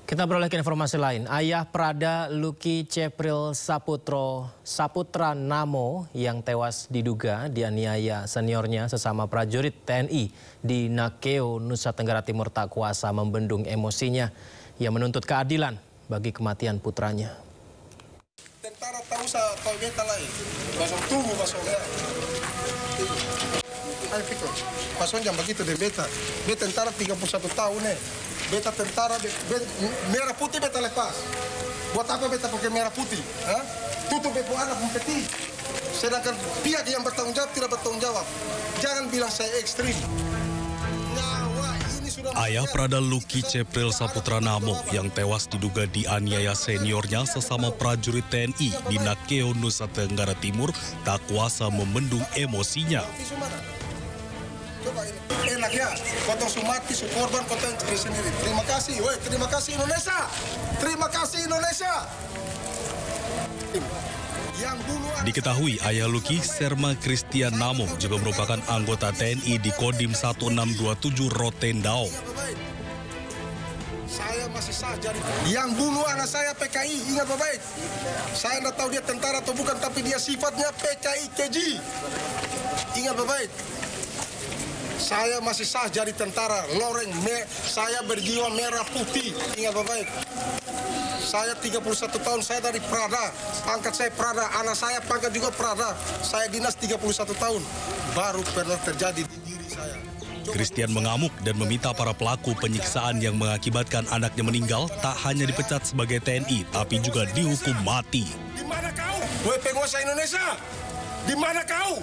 Kita beralih ke informasi lain. Ayah Prada Lucky Cepril Saputra Namo yang tewas diduga dianiaya seniornya sesama prajurit TNI di Nakeo, Nusa Tenggara Timur tak kuasa membendung emosinya. Ia menuntut keadilan bagi kematian putranya. Tentara tahu sa kau beta lain. Basong tunggu basong ya. Ayo Fikor. Basong jam begitu deh beta. Beta tentara 31 tahun Beta tentara, merah putih beta lepas. Buat apa beta pakai merah putih? Tutup beta anak kompeti. Sedangkan pihak yang bertanggung jawab tidak bertanggung jawab. Jangan bilang saya ekstrim. Ayah Prada Lucky Cepril Saputra Namo yang tewas diduga dianiaya seniornya sesama prajurit TNI di Nakeo, Nusa Tenggara Timur tak kuasa membendung emosinya. Enak ya, potong sumati, korban, potong sendiri. Terima kasih, woi, terima kasih Indonesia. Terima kasih Indonesia. Diketahui ayah Lucky, Serma Christian Namo, juga merupakan anggota TNI di Kodim 1627 Rotendao. Saya masih sah jadi. Yang bunuh anak saya PKI, ingat baik-baik. Saya tidak tahu dia tentara atau bukan, tapi dia sifatnya PKI keji. Ingat baik-baik. Saya masih sah jadi tentara, loreng, saya berjiwa merah putih, ingat baik. Saya 31 tahun, saya dari Prada, pangkat saya Prada, anak saya pangkat juga Prada. Saya dinas 31 tahun, baru pernah terjadi di diri saya. Christian mengamuk dan meminta para pelaku penyiksaan yang mengakibatkan anaknya meninggal tak hanya dipecat sebagai TNI, tapi juga dihukum mati. Di mana kau? Woi penguasa Indonesia, di mana kau?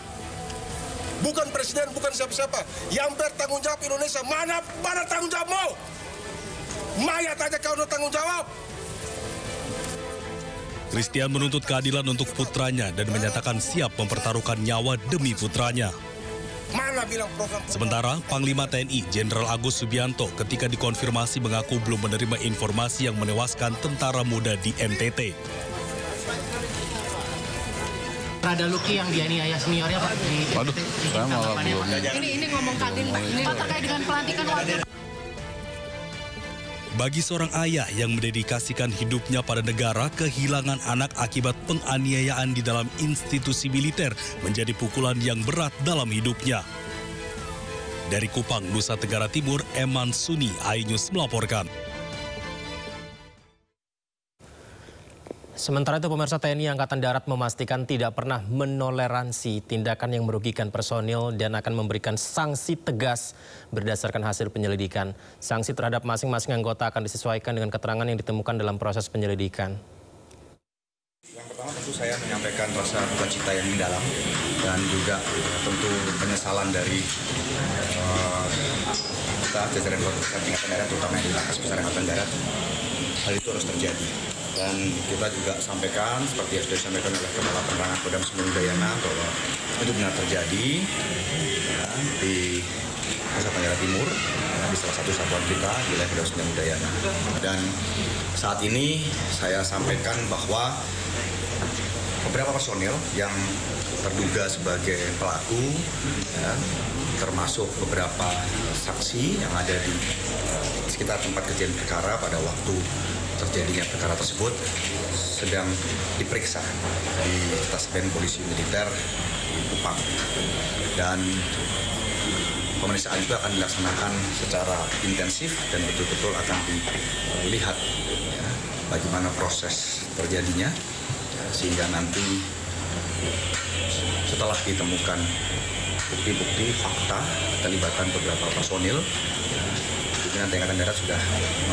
Bukan presiden, bukan siapa-siapa. Yang bertanggung jawab Indonesia, mana tanggung jawabmu? Mayat aja kau udah tanggung jawab. Christian menuntut keadilan untuk putranya dan menyatakan siap mempertaruhkan nyawa demi putranya. Mana bilang program? Sementara Panglima TNI Jenderal Agus Subianto ketika dikonfirmasi mengaku belum menerima informasi yang menewaskan tentara muda di NTT. Prada Lucky yang dianiaya seniornya Pak di Waduh, saya malah belum. Ini ngomong Kadin Pak terkait dengan pelantikan wakil. Bagi seorang ayah yang mendedikasikan hidupnya pada negara, kehilangan anak akibat penganiayaan di dalam institusi militer menjadi pukulan yang berat dalam hidupnya. Dari Kupang, Nusa Tenggara Timur, Eman Suni, iNews melaporkan. Sementara itu pemirsa, TNI Angkatan Darat memastikan tidak pernah menoleransi tindakan yang merugikan personil dan akan memberikan sanksi tegas berdasarkan hasil penyelidikan. Sanksi terhadap masing-masing anggota akan disesuaikan dengan keterangan yang ditemukan dalam proses penyelidikan. Yang pertama tentu saya menyampaikan rasa duka cita yang mendalam dan juga tentu penyesalan dari kita jajaran Angkatan Darat, terutama yang di Lakas Besar Angkatan Darat. Hal itu harus terjadi. Dan kita juga sampaikan, seperti yang sudah disampaikan oleh Kepala Penerangan Kodam Semen Udayana, bahwa itu benar terjadi ya, di Nusa Tenggara Timur, ya, di salah satu satuan kita, di wilayah Kodam Semen Udayana. Dan saat ini saya sampaikan bahwa beberapa personil yang terduga sebagai pelaku, ya, termasuk beberapa saksi yang ada di sekitar tempat kejadian perkara pada waktu terjadinya perkara tersebut sedang diperiksa di Detasmen Polisi Militer di Kupang. Dan pemeriksaan itu akan dilaksanakan secara intensif dan betul-betul akan dilihat ya, bagaimana proses terjadinya sehingga nanti setelah ditemukan bukti-bukti fakta keterlibatan beberapa personil, pimpinan TNI Angkatan Darat sudah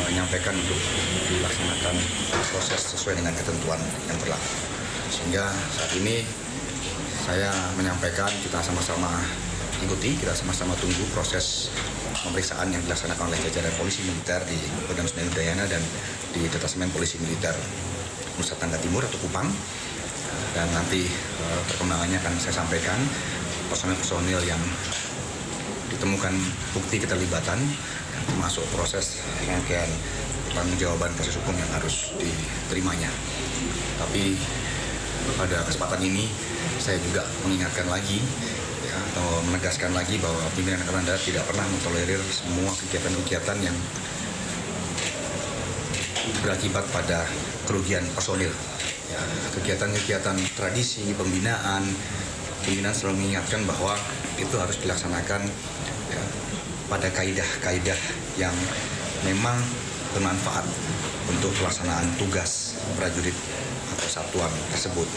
menyampaikan untuk dilaksanakan proses sesuai dengan ketentuan yang berlaku. Sehingga saat ini saya menyampaikan kita sama-sama ikuti, kita sama-sama tunggu proses pemeriksaan yang dilaksanakan oleh jajaran polisi militer di Kodam Semen Udayana dan di Detasmen Polisi Militer Nusa Tenggara Timur atau Kupang. Dan nanti perkembangannya akan saya sampaikan personil-personil yang ditemukan bukti keterlibatan, termasuk proses rangkaian pertanggungjawaban proses hukum yang harus diterimanya. Tapi pada kesempatan ini saya juga mengingatkan lagi ya, atau menegaskan lagi bahwa pimpinan Angkatan Darat tidak pernah mentolerir semua kegiatan-kegiatan yang berakibat pada kerugian personil. Ya, kegiatan-kegiatan tradisi, pembinaan selalu mengingatkan bahwa itu harus dilaksanakan ya, pada kaidah-kaidah yang memang bermanfaat untuk pelaksanaan tugas prajurit atau satuan tersebut.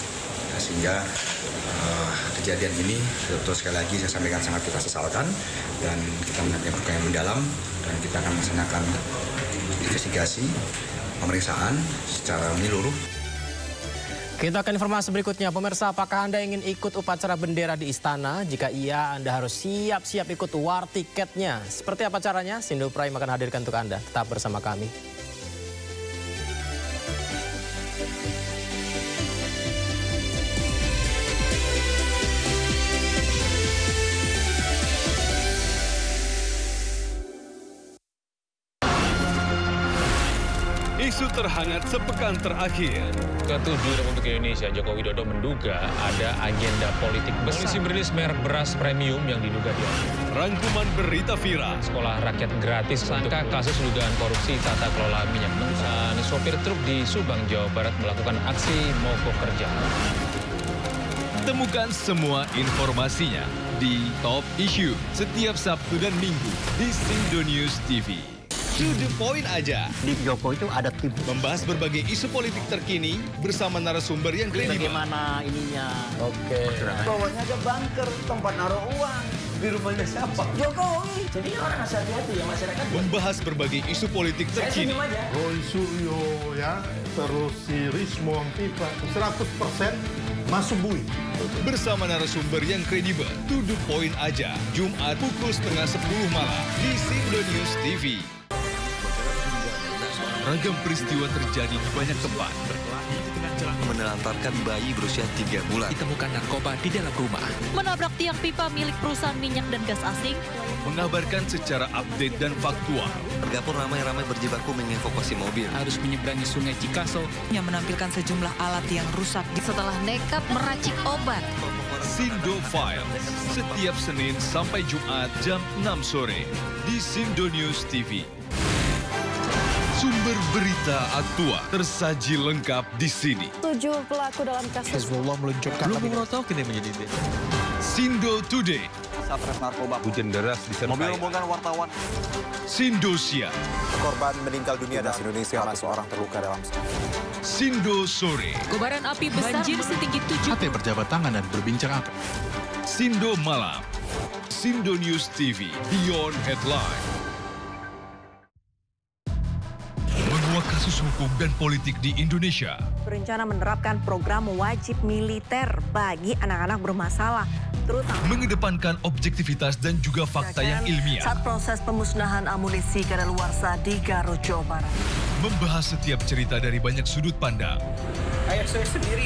Ya, sehingga kejadian ini betul sekali lagi saya sampaikan sangat kita sesalkan dan kita melakukan yang mendalam dan kita akan melaksanakan investigasi pemeriksaan secara menyeluruh. Kita akan informasi berikutnya. Pemirsa, apakah Anda ingin ikut upacara bendera di istana? Jika iya, Anda harus siap-siap ikut war tiketnya. Seperti apa caranya? Sindo Prime akan hadirkan untuk Anda. Tetap bersama kami. Isu terhangat sepekan terakhir. Ke-7 Republik Indonesia, Joko Widodo menduga ada agenda politik besar. Polisi merilis merek beras premium yang diduga diambil. Rangkuman berita viral. Sekolah rakyat gratis sangka kasus dugaan korupsi tata kelola minyak mentah. Sopir truk di Subang, Jawa Barat melakukan aksi mogok kerja. Temukan semua informasinya di Top Issue setiap Sabtu dan Minggu di Sindo News TV. To the point aja. Di Jokowi itu ada tim. Membahas berbagai isu politik terkini bersama narasumber yang kredibel. Bagaimana ininya? Oke. Bawahnya ada bunker, tempat naruh uang. Di rumahnya siapa? Jokowi. Jadi orang harus hati-hati ya masyarakat. Membahas berbagai isu politik terkini. Roy Suryo ya, terus si Rismo Pipa 100% masuk bui. Bersama narasumber yang kredibel. To the point aja. Jumat pukul 9:30 malam di Sindo News TV. Ragam peristiwa terjadi di banyak tempat. Berkelahi di tengah jalan. Menelantarkan bayi berusia 3 bulan. Ditemukan narkoba di dalam rumah. Menabrak tiang pipa milik perusahaan minyak dan gas asing. Mengabarkan secara update dan faktual. Warga pun ramai-ramai berjibaku mengevakuasi mobil. Harus menyeberangi sungai Cikaso. Yang menampilkan sejumlah alat yang rusak setelah nekat meracik obat. Sindo Files. Setiap Senin sampai Jumat jam 6 sore. Di Sindo News TV. Sumber berita aktual tersaji lengkap di sini. 7 pelaku dalam kasus Hezbollah meluncurkan Sindo Today. Satres narkoba. Hujan deras disertai. Mobil rombongan wartawan. Sindo Siang. Korban meninggal dunia dan Indonesia 100 orang terluka dalam Sindo Sore. kobaran api besar banjir setinggi 7. Hati berjabat tangan dan berbincang apa? Sindo Malam. Sindo News TV. Beyond Headline. Menguak kasus hukum dan politik di Indonesia. Berencana menerapkan program wajib militer bagi anak-anak bermasalah, terutama Mengedepankan objektivitas dan juga fakta yang ilmiah. saat proses pemusnahan amunisi kadaluarsa di Garut, Jawa Barat. Membahas setiap cerita dari banyak sudut pandang. Kayak saya sendiri.